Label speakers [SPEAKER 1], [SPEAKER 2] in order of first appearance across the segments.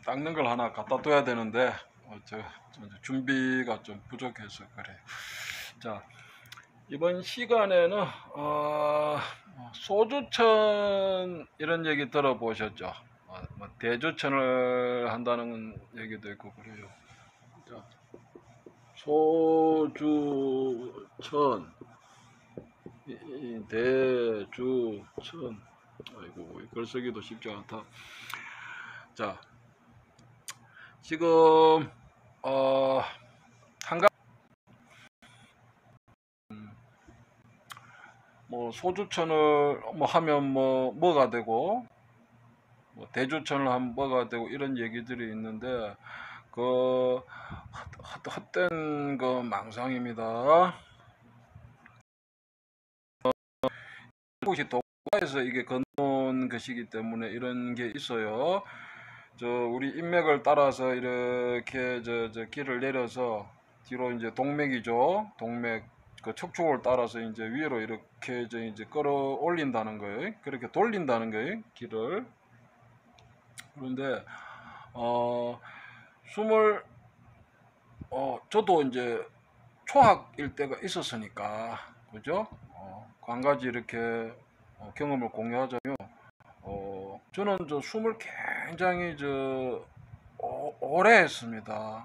[SPEAKER 1] 닦는 걸 하나 갖다 둬야 되는데 준비가 좀 부족해서 그래. 자, 이번 시간에는 소주천 이런 얘기 들어보셨죠? 뭐 대주천을 한다는 얘기도 있고 그래요. 자, 소주천, 대주천. 아이고, 글쓰기도 쉽지 않다. 자, 지금 한 가지 뭐 소주천을 뭐 하면 뭐가 되고 뭐 대주천을 하면 뭐가 되고 이런 얘기들이 있는데 그 헛된 그 망상입니다. 이곳이 도가에서 이게 건너온 것이기 때문에 이런 게 있어요. 우리 인맥을 따라서 이렇게 길을 내려서 뒤로 이제 동맥이죠. 동맥 그 척추를 따라서 이제 위로 이렇게 이제 끌어올린다는 거예요. 그렇게 돌린다는 거예요. 길을. 그런데 숨을 저도 이제 초학일 때가 있었으니까 그죠? 한 가지 이렇게 경험을 공유하자면 저는 숨을 굉장히 오래 했습니다.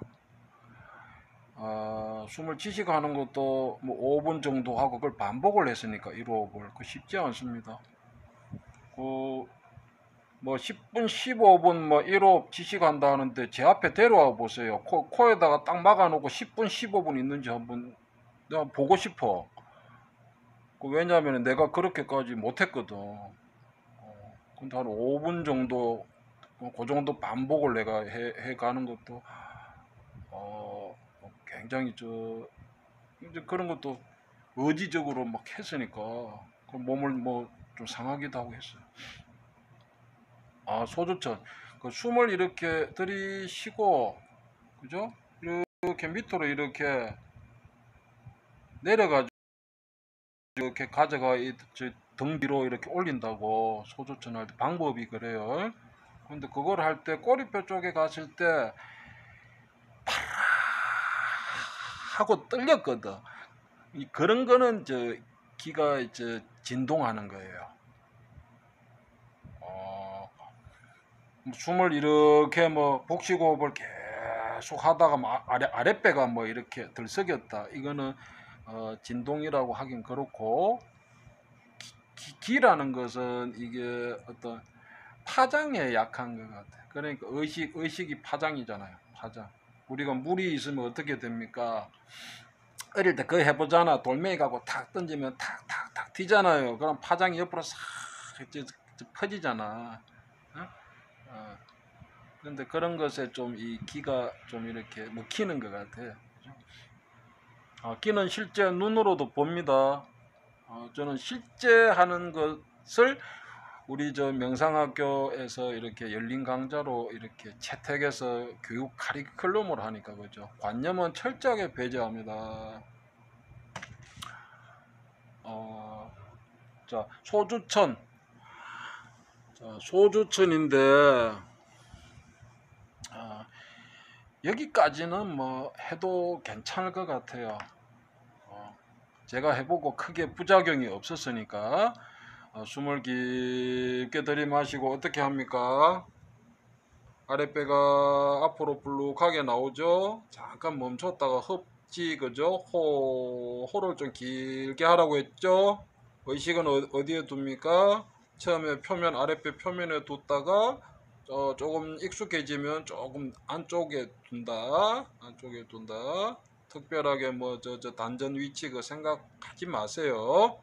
[SPEAKER 1] 숨을 지식하는 것도 뭐 5분 정도 하고 그걸 반복을 했으니까 1호흡을 그 쉽지 않습니다. 뭐 10분, 15분 뭐 1호흡 지식한다 하는데 제 앞에 데려와 보세요. 코에다가 딱 막아놓고 10분, 15분 있는지 한번 내가 보고 싶어. 왜냐하면 내가 그렇게까지 못했거든. 근데 한 5분 정도, 그 정도 반복을 내가 해 가는 것도 굉장히 이제 그런 것도 의지적으로 막 했으니까 그 몸을 뭐 좀 상하기도 하고 했어요. 소주천. 그 숨을 이렇게 들이쉬고, 그죠? 이렇게 밑으로 이렇게 내려가지고 이렇게 가져가 등 뒤로 이렇게 올린다고 소주천 할 때 방법이 그래요. 근데 그걸 할 때 꼬리뼈 쪽에 갔을 때 하고 떨렸거든. 그런 거는 기가 진동하는 거예요. 숨을 이렇게 뭐 복식호흡을 계속 하다가 아랫배가 뭐 이렇게 들썩였다. 이거는 진동이라고 하긴 그렇고 기라는 것은 이게 어떤 파장에 약한 것 같아. 그러니까 의식이 파장이잖아요. 파장. 우리가 물이 있으면 어떻게 됩니까? 어릴 때 그거 해보잖아. 돌멩이 갖고 탁 던지면 탁탁탁 튀잖아요. 그럼 파장이 옆으로 싹 퍼지잖아. 어? 그런데 그런 것에 좀 이 기가 좀 이렇게 먹히는 것 같아. 기는 실제 눈으로도 봅니다. 저는 실제 하는 것을 우리 명상학교에서 이렇게 열린 강좌로 이렇게 채택해서 교육 카리큘럼을 하니까 그죠. 관념은 철저하게 배제합니다. 자, 소주천. 자, 소주천인데 여기까지는 뭐 해도 괜찮을 것 같아요. 제가 해보고 크게 부작용이 없었으니까 숨을 깊게 들이마시고 어떻게 합니까? 아랫배가 앞으로 불룩하게 나오죠. 잠깐 멈췄다가 흡지 그죠? 호를 좀 길게 하라고 했죠. 의식은 어디에 둡니까? 처음에 아랫배 표면에 뒀다가 조금 익숙해지면 조금 안쪽에 둔다. 특별하게 뭐 단전 위치 그 생각하지 마세요.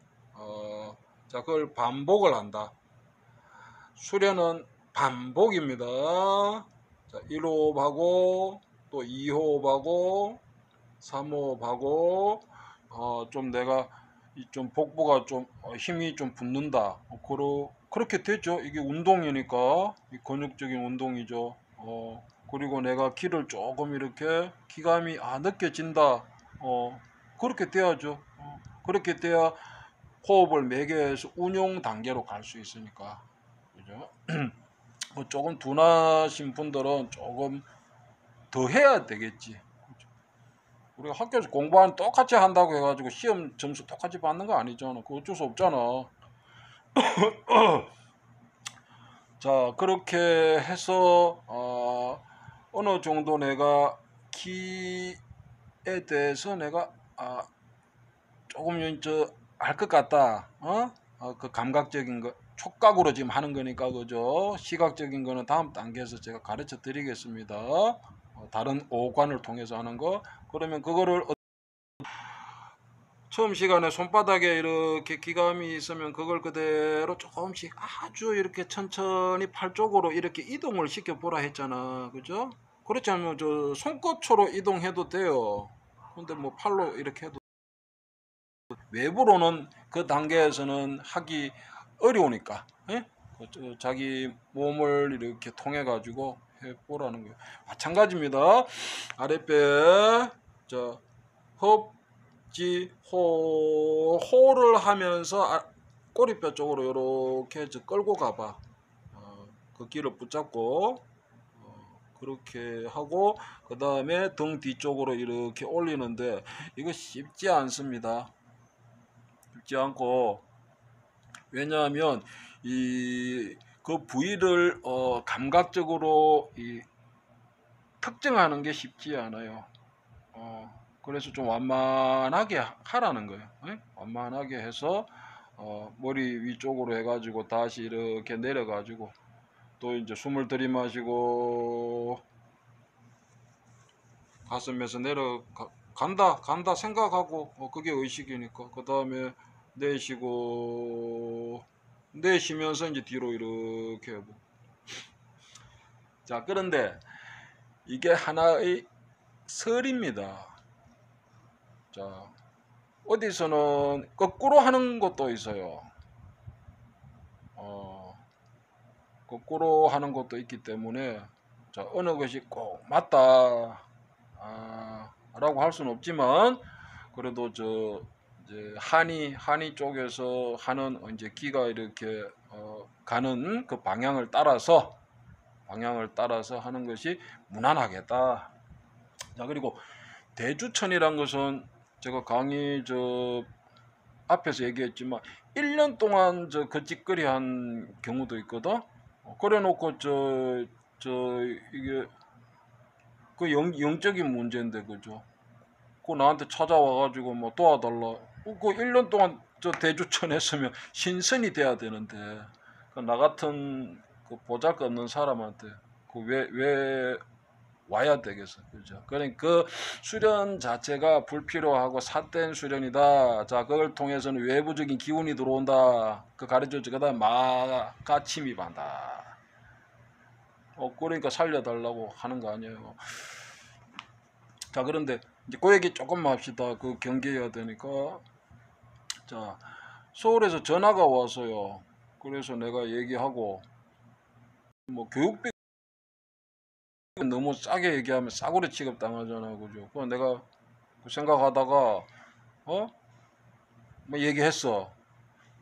[SPEAKER 1] 자, 그걸 반복을 한다. 수련은 반복입니다. 자, 1호흡하고 또 2호흡하고 3호흡하고 좀 내가 좀 복부가 좀 힘이 좀 붙는다. 그렇게 되죠. 이게 운동이니까 근육적인 운동이죠. 그리고 내가 기를 조금 이렇게 기감이 느껴진다. 그렇게 돼야죠. 그렇게 돼야 호흡을 매개해서 운용 단계로 갈 수 있으니까. 그죠? 뭐 조금 둔하신 분들은 조금 더 해야 되겠지. 우리가 학교에서 공부하는 똑같이 한다고 해가지고 시험 점수 똑같이 받는 거 아니잖아. 그거 어쩔 수 없잖아. 자, 그렇게 해서 어느 정도 내가 기에 대해서 내가 조금 알 것 같다. 그 감각적인 거 촉각으로 지금 하는 거니까 그죠. 시각적인 거는 다음 단계에서 제가 가르쳐 드리겠습니다. 다른 오관을 통해서 하는 거. 그러면 그거를 처음 시간에 손바닥에 이렇게 기감이 있으면 그걸 그대로 조금씩 아주 이렇게 천천히 팔 쪽으로 이렇게 이동을 시켜 보라 했잖아. 그죠? 그렇지 않으면 저 손끝으로 이동해도 돼요. 근데 뭐 팔로 이렇게 해도 외부로는 그 단계에서는 하기 어려우니까 예? 자기 몸을 이렇게 통해 가지고 해보라는 거예요. 마찬가지입니다. 아랫배 허벅지 호를 하면서 꼬리뼈 쪽으로 이렇게 끌고 가봐. 그 길을 붙잡고 그렇게 하고 그 다음에 등 뒤쪽으로 이렇게 올리는데 이거 쉽지 않습니다. 쉽지 않고 왜냐하면 그 부위를 감각적으로 특정하는 게 쉽지 않아요. 그래서 좀 완만하게 하라는 거예요. 완만하게 해서 머리 위쪽으로 해가지고 다시 이렇게 내려가지고 또 이제 숨을 들이마시고 가슴에서 간다 생각하고 그게 의식이니까 그 다음에 내쉬고 내쉬면서 이제 뒤로 이렇게 하고. 자, 그런데 이게 하나의 설입니다. 자, 어디서는 거꾸로 하는 것도 있어요. 거꾸로 하는 것도 있기 때문에 자, 어느 것이 꼭 맞다 라고 할 수는 없지만 그래도 이제 한의 쪽에서 하는 이제 기가 이렇게 가는 그 방향을 따라서 하는 것이 무난하겠다. 자, 그리고 대주천이란 것은 제가 강의 앞에서 얘기했지만 1년 동안 거짓거리 한 경우도 있거든. 그래 놓고 이게 그 영적인 문제인데 그죠. 그 나한테 찾아와가지고 뭐 도와달라. 그 1년 동안 대주천 했으면 신선이 돼야 되는데 나 같은 그 보잘것없는 사람한테 왜 와야 되겠어. 그죠. 그러니까 그 수련 자체가 불필요하고 삿된 수련이다. 자, 그걸 통해서는 외부적인 기운이 들어온다. 그 가르쳐주고 그다음 마가 침입한다. 그러니까 살려달라고 하는 거 아니에요. 자, 그런데 이제 그 얘기 조금만 합시다. 그 경계해야 되니까. 자, 서울에서 전화가 왔어요. 그래서 내가 얘기하고 뭐 교육비 너무 싸게 얘기하면 싸구려 취급 당하잖아. 그죠. 그래서 내가 생각하다가 뭐 얘기했어.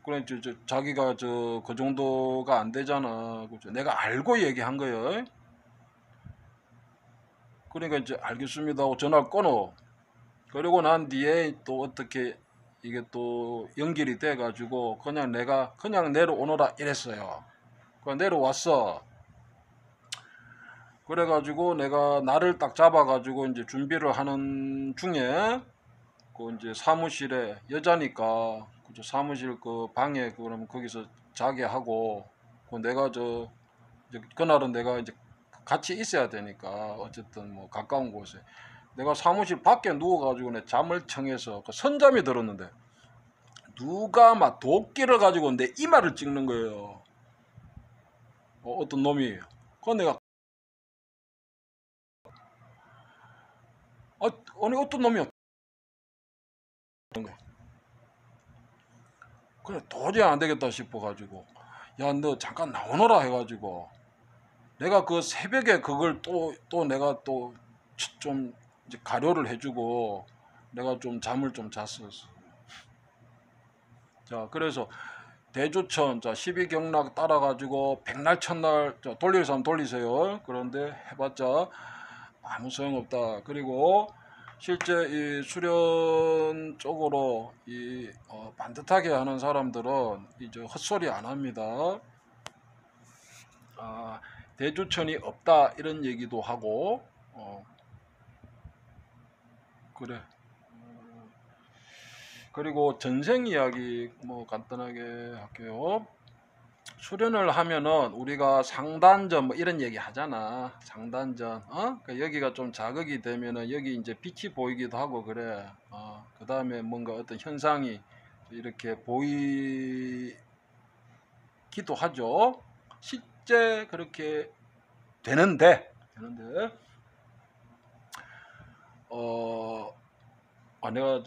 [SPEAKER 1] 그래 자기가 그 정도가 안 되잖아. 그죠. 내가 알고 얘기한 거예요. 그러니까 이제 알겠습니다 하고 전화를 끊어. 그리고 난 뒤에 또 어떻게 이게 또 연결이 돼 가지고 그냥 내가 그냥 내려오너라 이랬어요. 그 내려왔어. 그래 가지고 내가 나를 딱 잡아 가지고 이제 준비를 하는 중에 그 이제 사무실에 여자니까 그죠. 사무실 그 방에 그러면 거기서 자게 하고 그 내가 이제 그날은 내가 이제 같이 있어야 되니까 어쨌든 뭐 가까운 곳에 내가 사무실 밖에 누워가지고 내 잠을 청해서 그 선잠이 들었는데 누가 막 도끼를 가지고 내 이마를 찍는 거예요. 어떤 놈이. 그 내가 아니 어떤 놈이야. 그래 도저히 안 되겠다 싶어가지고 야 너 잠깐 나오너라 해가지고 내가 그 새벽에 그걸 또 내가 또 좀 가료를 해주고 내가 좀 잠을 좀 잤었어. 자, 그래서 대주천, 자 12경락 따라가지고 백날 천날, 자 돌릴 사람 돌리세요. 그런데 해봤자 아무 소용없다. 그리고 실제 이 수련 쪽으로 이 반듯하게 하는 사람들은 이제 헛소리 안 합니다. 대주천이 없다 이런 얘기도 하고 그래. 그리고 전생 이야기 뭐 간단하게 할게요. 수련을 하면은 우리가 상단전 뭐 이런 얘기 하잖아. 상단전, 그러니까 여기가 좀 자극이 되면은 여기 이제 빛이 보이기도 하고 그래. 그 다음에 뭔가 어떤 현상이 이렇게 보이기도 하죠. 실제 그렇게 되는데 내가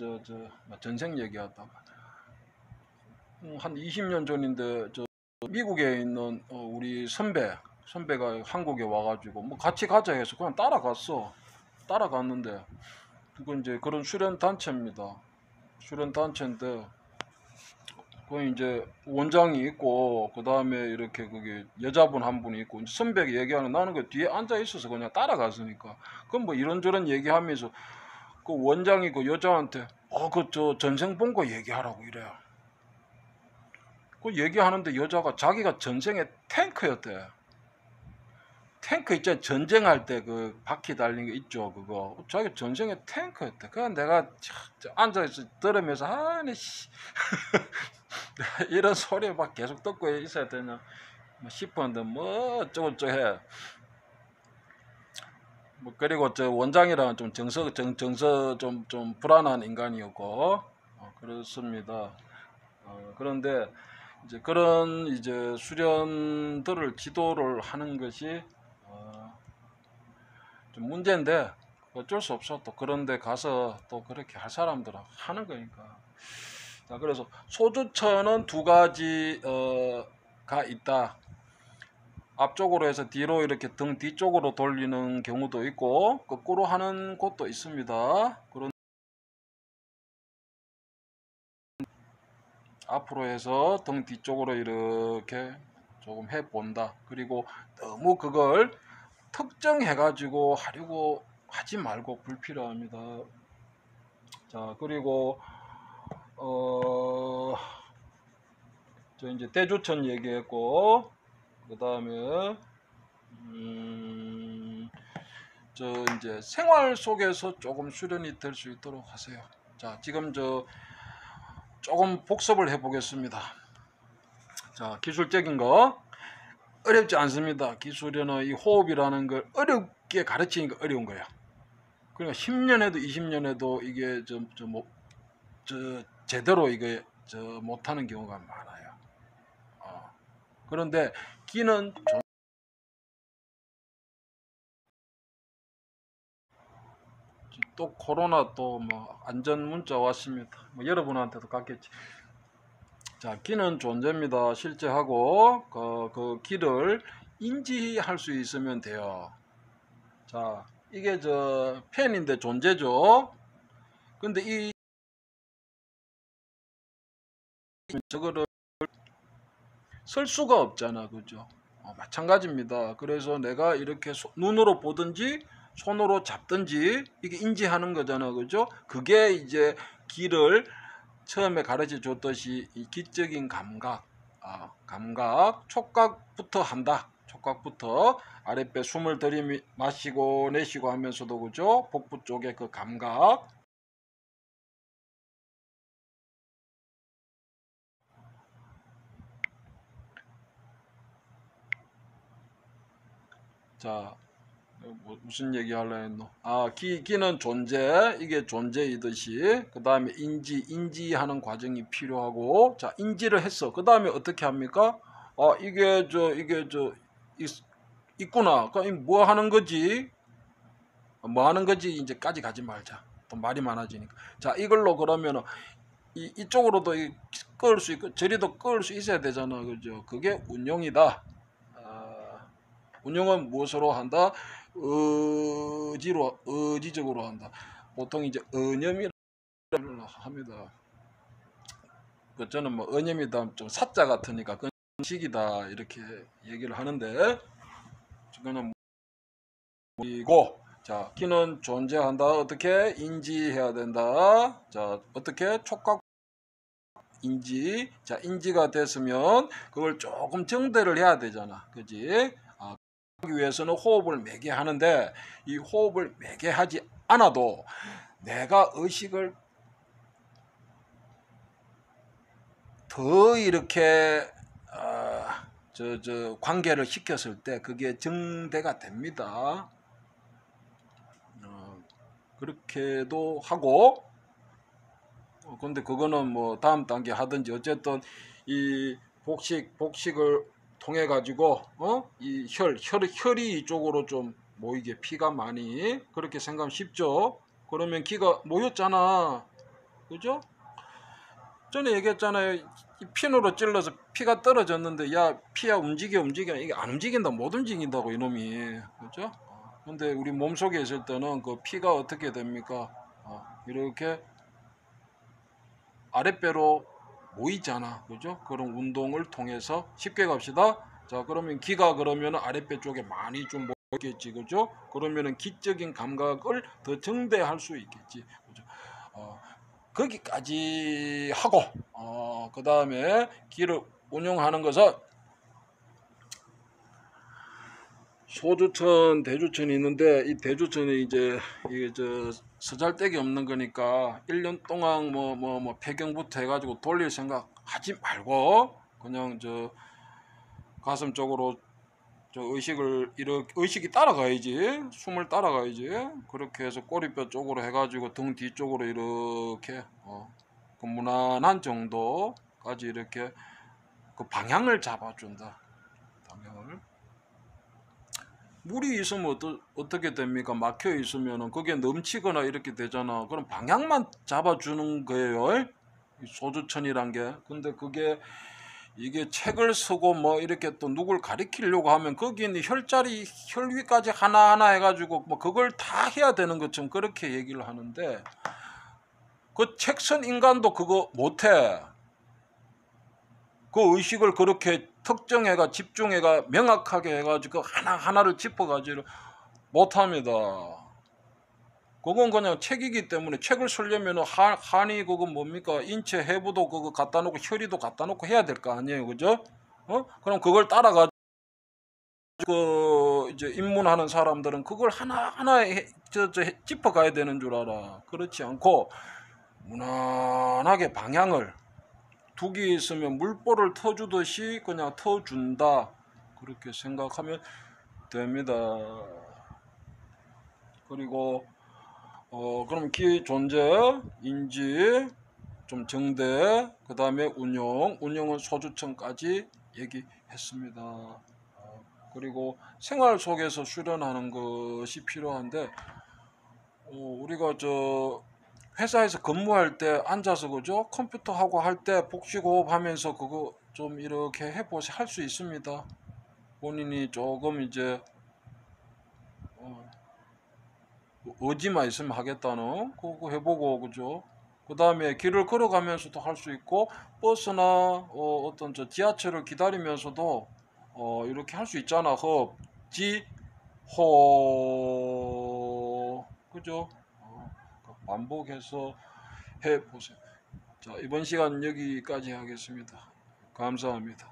[SPEAKER 1] 전생 얘기하다가 한 20년 전인데 미국에 있는 우리 선배가 한국에 와가지고 뭐 같이 가자 해서 그냥 따라갔는데 그건 이제 그런 수련 단체입니다. 수련 단체인데 그 이제 원장이 있고 그 다음에 이렇게 그게 여자분 한 분이 있고 선배가 얘기하는 나는 그 뒤에 앉아 있어서 그냥 따라갔으니까 그럼 뭐 이런저런 얘기하면서 그 원장이 그 여자한테 그 저 전생 본 거 얘기하라고 이래요. 그 얘기하는데 여자가 자기가 전생에 탱크였대. 탱크 있잖아. 전쟁할 때 그 바퀴 달린 거 있죠. 그거. 자기 전생에 탱크였대. 그냥 내가 앉아서 들으면서 아니 씨 이런 소리 막 계속 듣고 있어야 되냐 싶었는데 뭐 어쩌고저쩌고 해. 뭐 그리고 저 원장이랑은 좀 정서 좀 불안한 인간이었고 그렇습니다. 그런데 이제 그런 이제 수련들을 지도를 하는 것이 좀 문제인데 어쩔 수 없어. 또 그런데 가서 또 그렇게 할 사람들은 하는 거니까. 자, 그래서 소주천은 두 가지가 있다. 앞쪽으로 해서 뒤로 이렇게 등 뒤쪽으로 돌리는 경우도 있고 거꾸로 하는 곳도 있습니다. 그런 앞으로 해서 등 뒤쪽으로 이렇게 조금 해본다. 그리고 너무 그걸 특정해 가지고 하려고 하지 말고 불필요합니다. 자, 그리고 저 이제 대주천 얘기했고 그 다음에 저 이제 생활 속에서 조금 수련이 될 수 있도록 하세요. 자, 지금 저 조금 복습을 해 보겠습니다. 자, 기술적인 거 어렵지 않습니다. 기술에는 이 호흡이라는 걸 어렵게 가르치니까 어려운 거야. 그러니까 10년 해도 20년 해도 이게 제대로 이게 못하는 경우가 많아요. 그런데 기는 또 코로나 또 뭐 안전 문자 왔습니다. 뭐 여러분한테도 갔겠지. 자, 기는 존재입니다. 실제하고 그 기를 인지할 수 있으면 돼요. 자, 이게 저 펜인데 존재죠. 근데 이 저거를 쓸 수가 없잖아, 그죠? 마찬가지입니다. 그래서 내가 이렇게 눈으로 보든지 손으로 잡든지 이게 인지하는 거잖아, 그죠? 그게 이제 기를 처음에 가르쳐 줬듯이 이 기적인 감각, 촉각부터 한다. 촉각부터 아랫배 숨을 들이마시고 내쉬고 하면서도 그죠? 복부 쪽에 그 감각. 자, 무슨 얘기 하려 했노? 기는 존재, 이게 존재이듯이 그 다음에 인지하는 과정이 필요하고 자, 인지를 했어. 그 다음에 어떻게 합니까? 이게 있구나. 그럼 뭐 하는 거지? 뭐 하는 거지? 이제까지 가지 말자. 또 말이 많아지니까. 자, 이걸로 그러면 이쪽으로도 끌 수 있고 저리도 끌 수 있어야 되잖아. 그죠? 그게 운용이다. 운용은 무엇으로 한다? 의지적으로 한다. 보통 이제 언념이라고 합니다. 그 저는 뭐 언염이다 좀 사자 같으니까 건식이다 이렇게 얘기를 하는데 그냥 이고 자 기는 존재한다 어떻게 인지해야 된다 자 어떻게 촉각 인지 자 인지가 됐으면 그걸 조금 정대를 해야 되잖아 그지 하기 위해서는 호흡을 매게 하는데 이 호흡을 매게 하지 않아도 내가 의식을 더 이렇게 관계를 시켰을 때 그게 정대가 됩니다. 그렇게도 하고 근데 그거는 뭐 다음 단계 하든지 어쨌든 이 복식을 통해 가지고 이 혈이 이쪽으로 좀 모이게 피가 많이 그렇게 생각하면 쉽죠. 그러면 기가 모였잖아. 그죠? 전에 얘기했잖아요. 이 핀으로 찔러서 피가 떨어졌는데 야 피야 움직여 이게 안 움직인다 못 움직인다고 이놈이 그죠? 근데 우리 몸속에 있을 때는 그 피가 어떻게 됩니까? 이렇게 아랫배로 모이잖아 그죠? 그런 운동을 통해서 쉽게 갑시다. 자 그러면 기가 그러면 아랫배 쪽에 많이 좀 모이겠지 그죠? 그러면은 기적인 감각을 더 증대할 수 있겠지 그죠? 거기까지 하고 그 다음에 기를 운용하는 것은 소주천, 대주천이 있는데 이 대주천이 이제 이게 서잘데기 없는 거니까 1년 동안 뭐 폐경부터 해가지고 돌릴 생각 하지 말고 그냥 가슴 쪽으로 의식이 따라가야지 숨을 따라가야지 그렇게 해서 꼬리뼈 쪽으로 해가지고 등 뒤쪽으로 이렇게 그 무난한 정도까지 이렇게 그 방향을 잡아준다. 방향을 물이 있으면 어떻게 됩니까? 막혀 있으면은 그게 넘치거나 이렇게 되잖아. 그럼 방향만 잡아주는 거예요. 소주천이란 게. 근데 그게 이게 책을 쓰고 뭐 이렇게 또 누굴 가리키려고 하면 거기 있는 혈위까지 하나하나 해가지고 뭐 그걸 다 해야 되는 것처럼 그렇게 얘기를 하는데 그 책 쓴 인간도 그거 못해. 그 의식을 그렇게 특정해가 집중해가 명확하게 해가지고 하나하나를 짚어가지고 못합니다. 그건 그냥 책이기 때문에 책을 쓰려면 한이 그거 뭡니까 인체 해부도 그거 갖다 놓고 혈의도 갖다 놓고 해야 될 거 아니에요 그죠? 그럼 그걸 따라가 이제 입문하는 사람들은 그걸 하나하나 짚어가야 되는 줄 알아. 그렇지 않고 무난하게 방향을 두개 있으면 물볼을 터주듯이 그냥 터준다. 그렇게 생각하면 됩니다. 그리고 그럼 기 존재, 인지, 좀 정대, 그 다음에 운영은 소주청까지 얘기했습니다. 그리고 생활 속에서 수련하는 것이 필요한데 우리가 회사에서 근무할 때 앉아서 그죠 컴퓨터 하고 할 때 복식호흡 하면서 그거 좀 이렇게 해보시 할 수 있습니다. 본인이 조금 이제 의지만 있으면 하겠다는 그거 해보고 그죠. 그 다음에 길을 걸어가면서도 할 수 있고 버스나 어떤 지하철을 기다리면서도 이렇게 할 수 있잖아. 지, 호 그죠. 반복해서 해보세요. 자 이번 시간 여기까지 하겠습니다. 감사합니다.